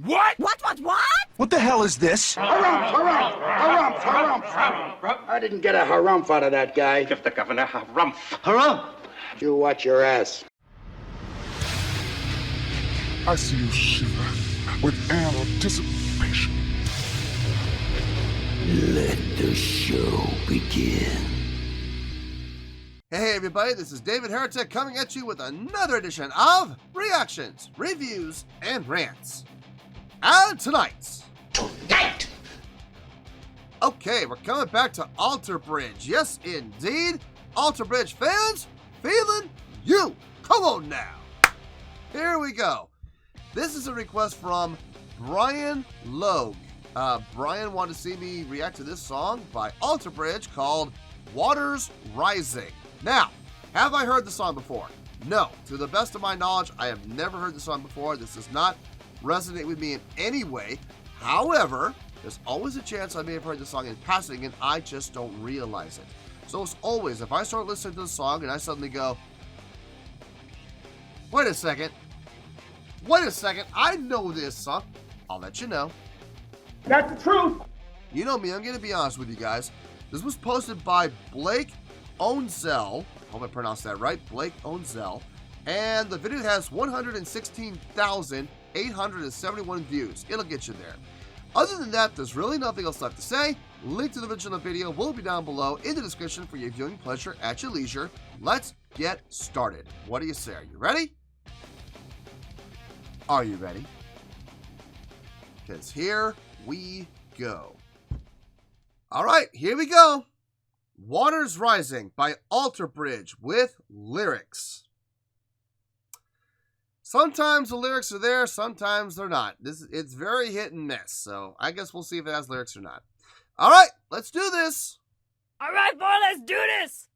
What? What? What the hell is this? Harumph. I didn't get a harumph out of that guy. Give the governor harumph. Harumph! You watch your ass. I see you shiver with anticipation. Let the show begin. Hey everybody, this is David Heretic coming at you with another edition of Reactions, Reviews, and Rants. And tonight! Okay, we're coming back to Alter Bridge. Yes, indeed. Alter Bridge fans, feeling you. Come on now. Here we go. This is a request from Brian Logue. Brian wanted to see me react to this song by Alter Bridge called Waters Rising. Now, have I heard the song before? No. To the best of my knowledge, I have never heard the song before. This does not resonate with me in any way. However, there's always a chance I may have heard the song in passing and I just don't realize it. So as always, if I start listening to the song and I suddenly go, wait a second, I know this song, I'll let you know. That's the truth. You know me, I'm going to be honest with you guys. This was posted by Blake Onzel. Hope I pronounced that right. Blake Onzel. And the video has 116,871 views. It'll get you there. Other than that, there's really nothing else left to say. Link to the original video will be down below in the description for your viewing pleasure at your leisure. Let's get started. What do you say? Are you ready? Are you ready? Because here we go. All right, here we go. Waters Rising by Alter Bridge with lyrics. Sometimes the lyrics are there, sometimes they're not. It's very hit and miss, so I guess we'll see if it has lyrics or not. All right, let's do this. All right, boy, let's do this.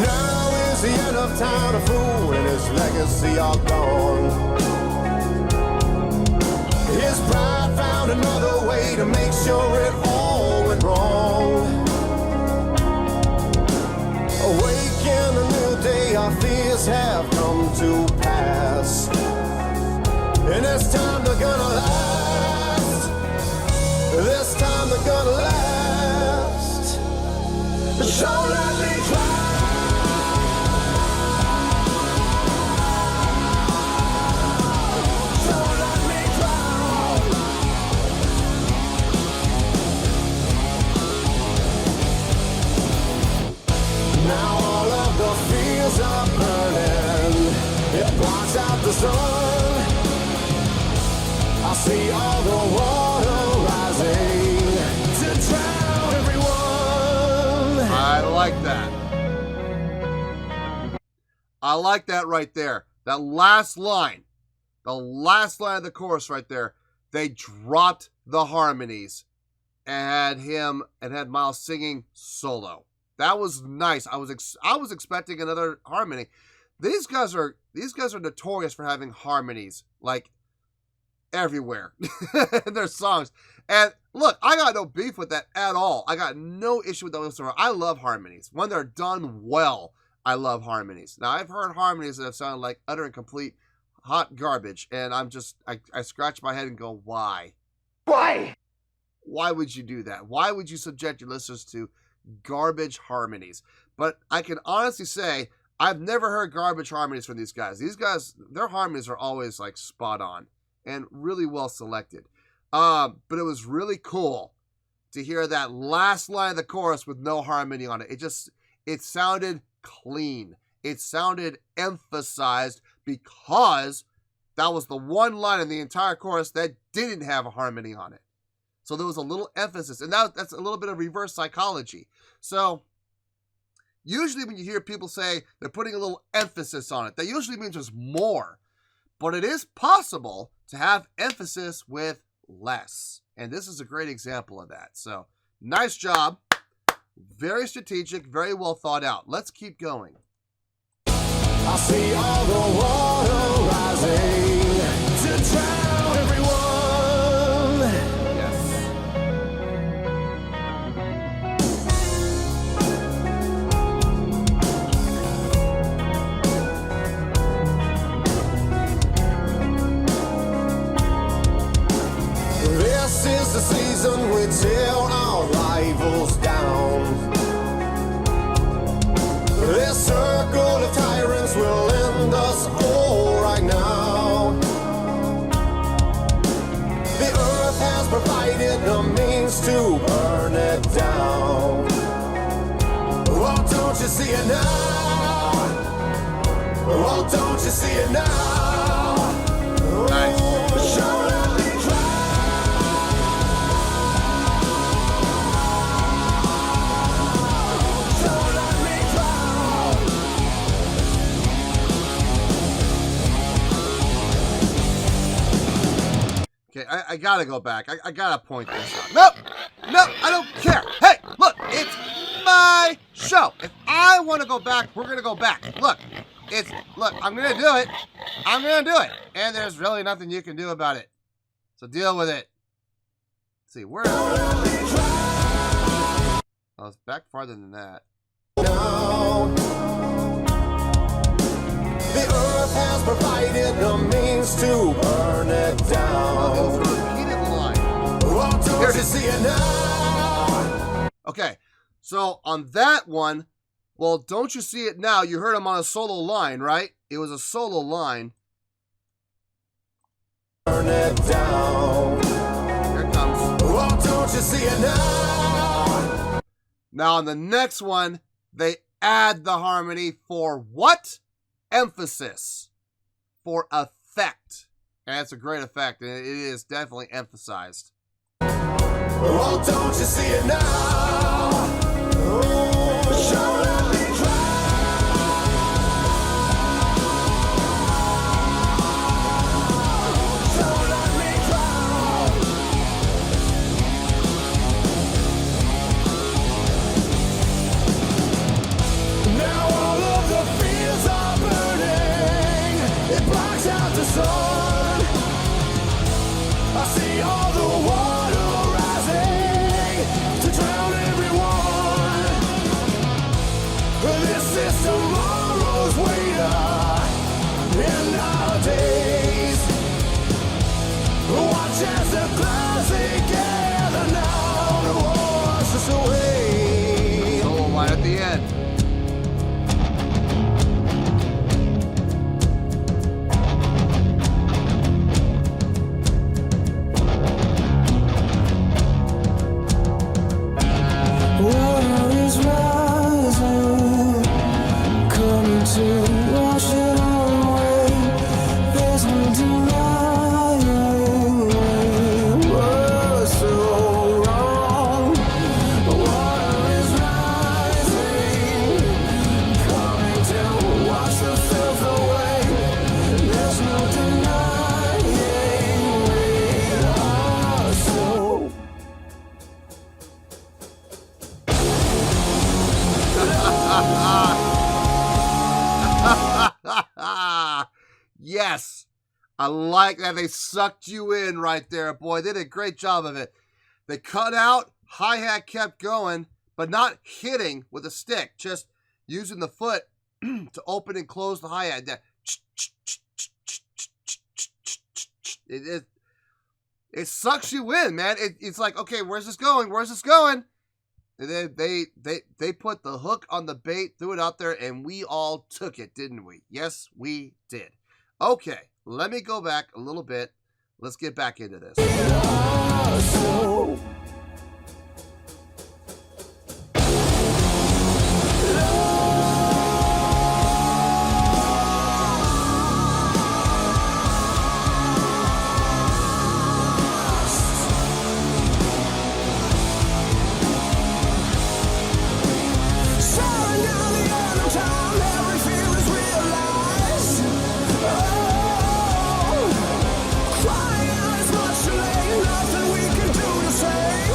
Now is the end of time, a fool and his legacy all gone. His pride found another way to make sure it all went wrong. Awake in a new day, our fears have come to pass. And this time they're gonna last. This time they're gonna last. So let me try. Are burning, it blocks out the sun. I see all the water rising to drown everyone. I like that. I like that right there. That last line. The last line of the chorus right there. They dropped the harmonies and had Miles singing solo. That was nice. I was expecting another harmony. These guys are notorious for having harmonies like everywhere in their songs. And look, I got no beef with that at all. I got no issue with that whatsoever. I love harmonies. When they're done well, I love harmonies. Now, I've heard harmonies that have sounded like utter and complete hot garbage, and I scratch my head and go, why? Why? Why would you do that? Why would you subject your listeners to garbage harmonies? But I can honestly say I've never heard garbage harmonies from these guys. These guys, their harmonies are always like spot on and really well selected. But it was really cool to hear that last line of the chorus with no harmony on it. It sounded clean. It sounded emphasized because that was the one line in the entire chorus that didn't have a harmony on it. So there was a little emphasis, and that's a little bit of reverse psychology. So usually when you hear people say they're putting a little emphasis on it, that usually means there's more. But it is possible to have emphasis with less. And this is a great example of that. So nice job. Very strategic, very well thought out. Let's keep going. I see all the water rising to drown everyone. Tis the season we tear our rivals down. This circle of tyrants will end us all right now. The earth has provided the means to burn it down. Oh, don't you see it now? Oh, don't you see it now? Nice. Okay, I gotta go back. I gotta point this out. Nope! Nope, I don't care. Hey, look, it's my show. If I want to go back, we're gonna go back. Look, I'm gonna do it. I'm gonna do it. And there's really nothing you can do about it. So deal with it. Let's see, where is it? Oh, it's back farther than that. No. The earth has provided the means to burn it down. Oh, it was a repeated line. Oh, don't you see it now? Okay, so on that one, well, don't you see it now? You heard him on a solo line, right? It was a solo line. Burn it down. Here it comes. Oh, don't you see it now? Now on the next one, they add the harmony for what? Emphasis. For effect. And it's a great effect, and it is definitely emphasized. Oh, don't you see it now? Oh, surely try. So let me drown. Now all of the fields are burning. It blocks out the sun. I see all the water rising to drown everyone. This is tomorrow's waiter in our days. Watch as the clouds they gather now to wash us away. Solo line at the end. Water is rising, coming to wash it away. There's no denying we were so wrong. Water is rising, coming to wash the filth away. There's no denying we are so. Yes, I like that they sucked you in right there, boy. They did a great job of it. They cut out, hi-hat kept going, but not hitting with a stick, just using the foot to open and close the hi-hat. It sucks you in, man. It's like, okay, where's this going? Where's this going? And they put the hook on the bait, threw it out there, and we all took it, didn't we? Yes, we did. Okay, let me go back a little bit. Let's get back into this. Crying as much to lay, nothing we can do to save.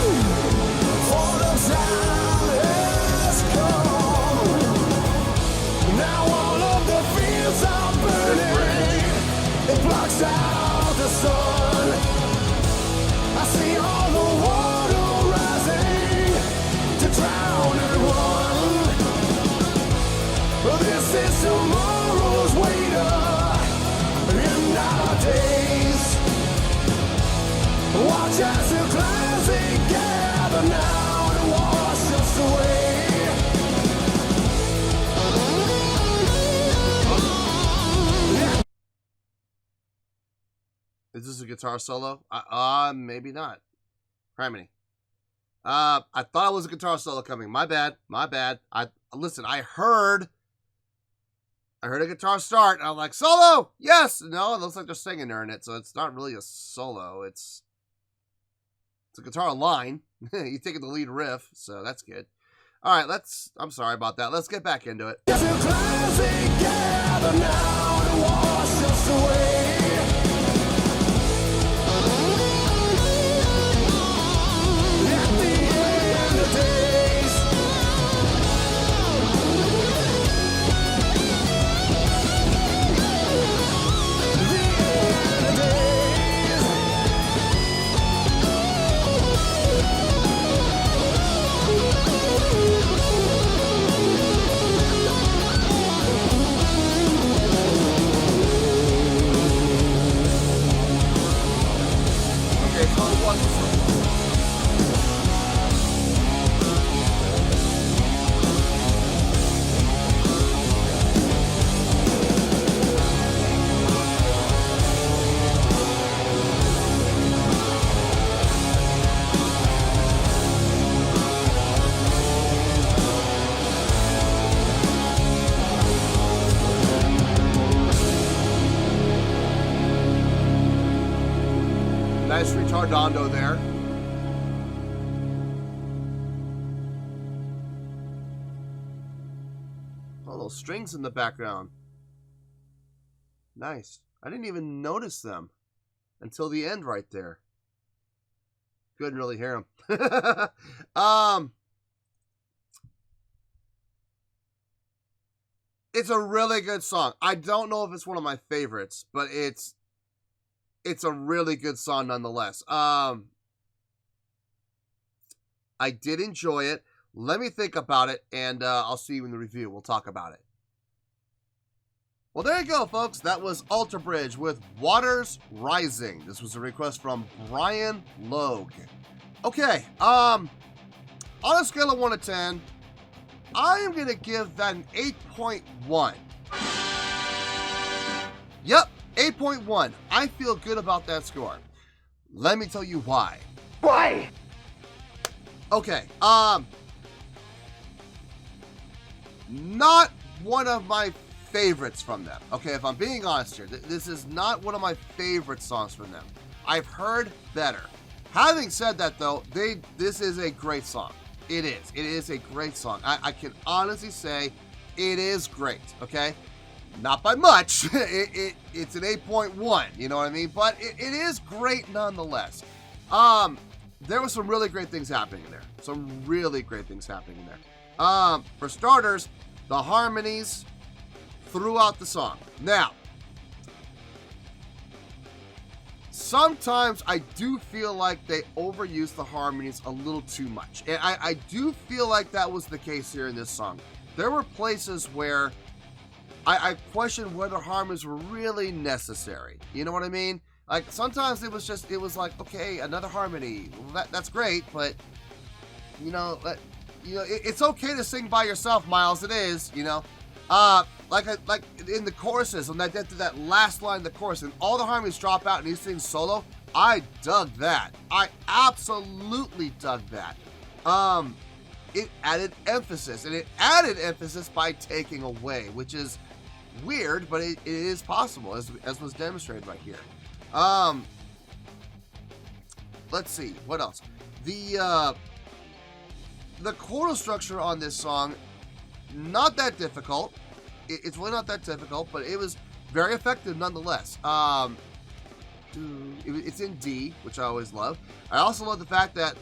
watch as the clouds they gather now to wash us away. Is this a guitar solo? Maybe not. Harmony. I thought it was a guitar solo coming. My bad. Listen, I heard a guitar start, and I'm like, solo! Yes! No, it looks like they're singing during it, so it's not really a solo. It's a guitar line. You take the lead riff, so that's good. All right, I'm sorry about that. Let's get back into it. The clouds they gather now to wash us away. Nice retardando there. Oh, those strings in the background. Nice. I didn't even notice them until the end right there. Couldn't really hear them. It's a really good song. I don't know if it's one of my favorites, but it's a really good song nonetheless. I did enjoy it. Let me think about it, and I'll see you in the review. We'll talk about it. Well, there you go, folks. That was Alter Bridge with Waters Rising. This was a request from Brian Logue. Okay, on a scale of 1 to 10, I am going to give that an 8.1. Yep, 8.1. I feel good about that score. Let me tell you why. Why? Okay, not one of my favorites from them. Okay, if I'm being honest here, this is not one of my favorite songs from them. I've heard better. Having said that, though, this is a great song. It is. It is a great song. I can honestly say it is great, okay? Not by much. It's an 8.1, you know what I mean? But it is great nonetheless. There were some really great things happening in there. Some really great things happening in there. For starters, the harmonies throughout the song. Now, sometimes I do feel like they overuse the harmonies a little too much. And I do feel like that was the case here in this song. There were places where I questioned whether harmonies were really necessary. You know what I mean? Like, sometimes it was like, okay, another harmony. Well, that's great, but, it's okay to sing by yourself, Miles. It is, like in the choruses, when I get to that last line of the chorus and all the harmonies drop out and he sings solo, I dug that. I absolutely dug that. It added emphasis, and it added emphasis by taking away, which is weird, but it is possible, as was demonstrated right here. Let's see, what else? The chordal structure on this song, not that difficult. It's really not that difficult, but it was very effective nonetheless. It's in D, which I always love. I also love the fact that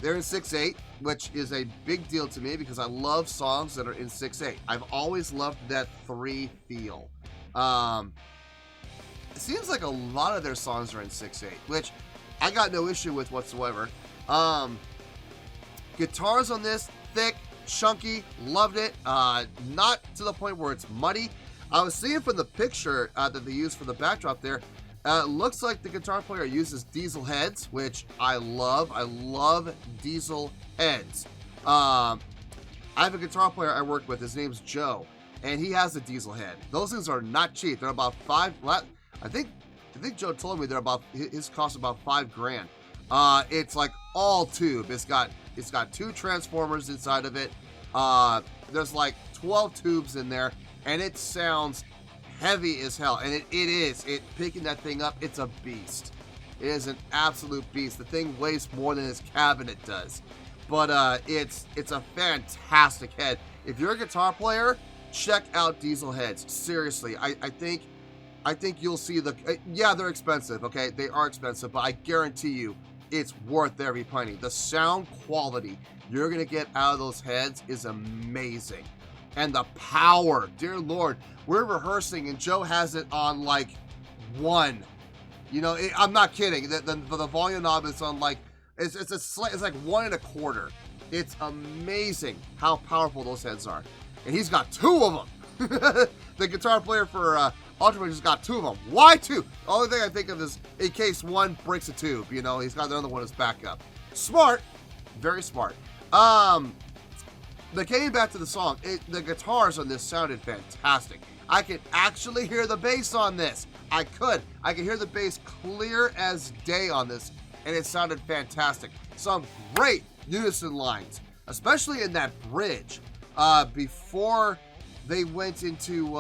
they're in 6/8, which is a big deal to me because I love songs that are in 6/8. I've always loved that 3 feel. It seems like a lot of their songs are in 6/8, which I got no issue with whatsoever. Guitars on this, thick, chunky, loved it. Not to the point where it's muddy. I was seeing from the picture that they used for the backdrop there, Looks like the guitar player uses diesel heads, which I love. I love diesel heads. I have a guitar player I work with. His name's Joe, and he has a diesel head. Those things are not cheap. They're about I think Joe told me his cost about $5,000. It's like all tube. It's got 2 transformers inside of it. There's like 12 tubes in there, and it sounds heavy as hell. And it is. Picking that thing up, it's a beast. It is an absolute beast. The thing weighs more than his cabinet does. But it's a fantastic head. If you're a guitar player, check out diesel heads. Seriously, I think you'll see yeah, they're expensive. Okay, they are expensive, but I guarantee you, it's worth every penny. The sound quality you're gonna get out of those heads is amazing, and the power, dear Lord. We're rehearsing, and Joe has it on like 1. You know, I'm not kidding. The volume knob is on like it's like 1 1/4. It's amazing how powerful those heads are, and he's got 2 of them. The guitar player for Ultimate has got 2 of them. Why 2? The only thing I think of is in case one breaks a tube. You know, he's got the other one as backup. Smart, very smart. But getting back to the song, the guitars on this sounded fantastic. I could actually hear the bass on this. I could hear the bass clear as day on this, and it sounded fantastic. Some great unison lines, especially in that bridge. Before they went into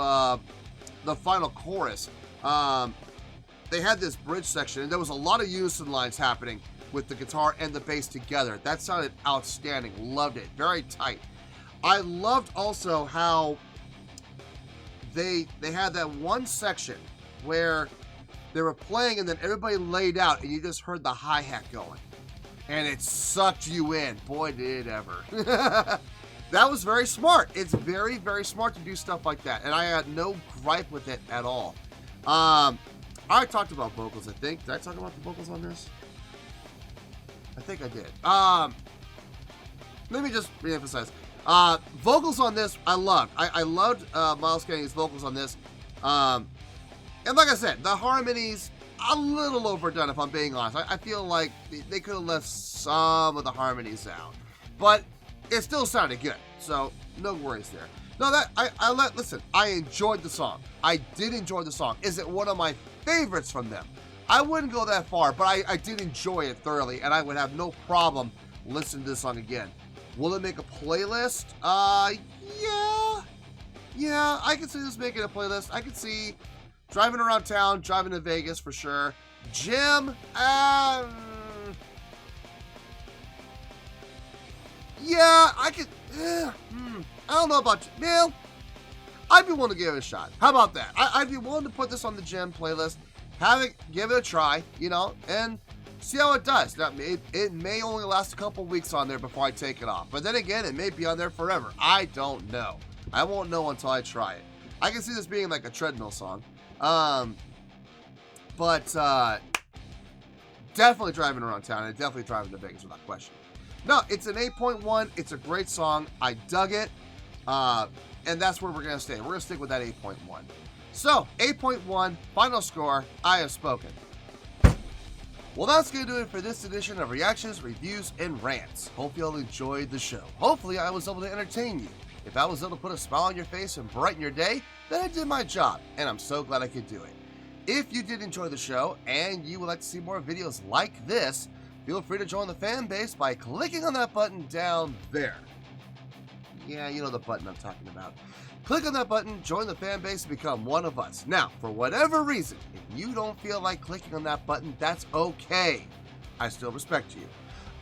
the final chorus, they had this bridge section, and there was a lot of unison lines happening with the guitar and the bass together. That sounded outstanding. Loved it. Very tight. I loved also how they had that one section where they were playing and then everybody laid out and you just heard the hi-hat going. And it sucked you in. Boy, did it ever. That was very smart. It's very, very smart to do stuff like that. And I had no gripe with it at all. I talked about vocals, I think. Did I talk about the vocals on this? I think I did. Let me just reemphasize. Vocals on this, I loved. I loved Miles Kennedy's vocals on this. And like I said, the harmonies, a little overdone if I'm being honest. I feel like they could have left some of the harmonies out. But it still sounded good, so no worries there. No, listen, I enjoyed the song. I did enjoy the song. Is it one of my favorites from them? I wouldn't go that far, but I did enjoy it thoroughly, and I would have no problem listening to this song again. Will it make a playlist? Yeah, I can see this making a playlist. I can see driving around town, driving to Vegas for sure. Gym, yeah, I could, I don't know about you. Neil, I'd be willing to give it a shot. How about that? I'd be willing to put this on the gym playlist, give it a try, you know, and see how it does. Now, it may only last a couple weeks on there before I take it off. But then again, it may be on there forever. I don't know. I won't know until I try it. I can see this being like a treadmill song. But definitely driving around town and definitely driving to Vegas without question. No, it's an 8.1. It's a great song. I dug it. And that's where we're going to stay. We're going to stick with that 8.1. So, 8.1, final score, I have spoken. Well, that's going to do it for this edition of Reactions, Reviews, and Rants. Hope you all enjoyed the show. Hopefully, I was able to entertain you. If I was able to put a smile on your face and brighten your day, then I did my job, and I'm so glad I could do it. If you did enjoy the show, and you would like to see more videos like this, feel free to join the fan base by clicking on that button down there. Yeah, you know the button I'm talking about. Click on that button, join the fan base, and become one of us. Now, for whatever reason, if you don't feel like clicking on that button, that's okay. I still respect you.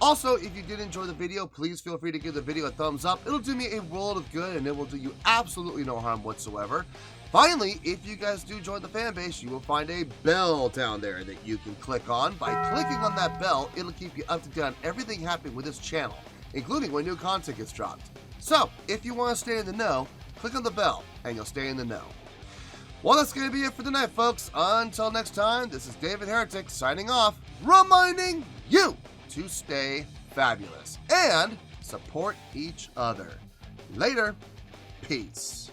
Also, if you did enjoy the video, please feel free to give the video a thumbs up. It'll do me a world of good, and it will do you absolutely no harm whatsoever. Finally, if you guys do join the fan base, you will find a bell down there that you can click on. By clicking on that bell, it'll keep you up to date on everything happening with this channel, including when new content gets dropped. So, if you want to stay in the know, click on the bell, and you'll stay in the know. Well, that's going to be it for tonight, folks. Until next time, this is David Heretic signing off, reminding you to stay fabulous and support each other. Later. Peace.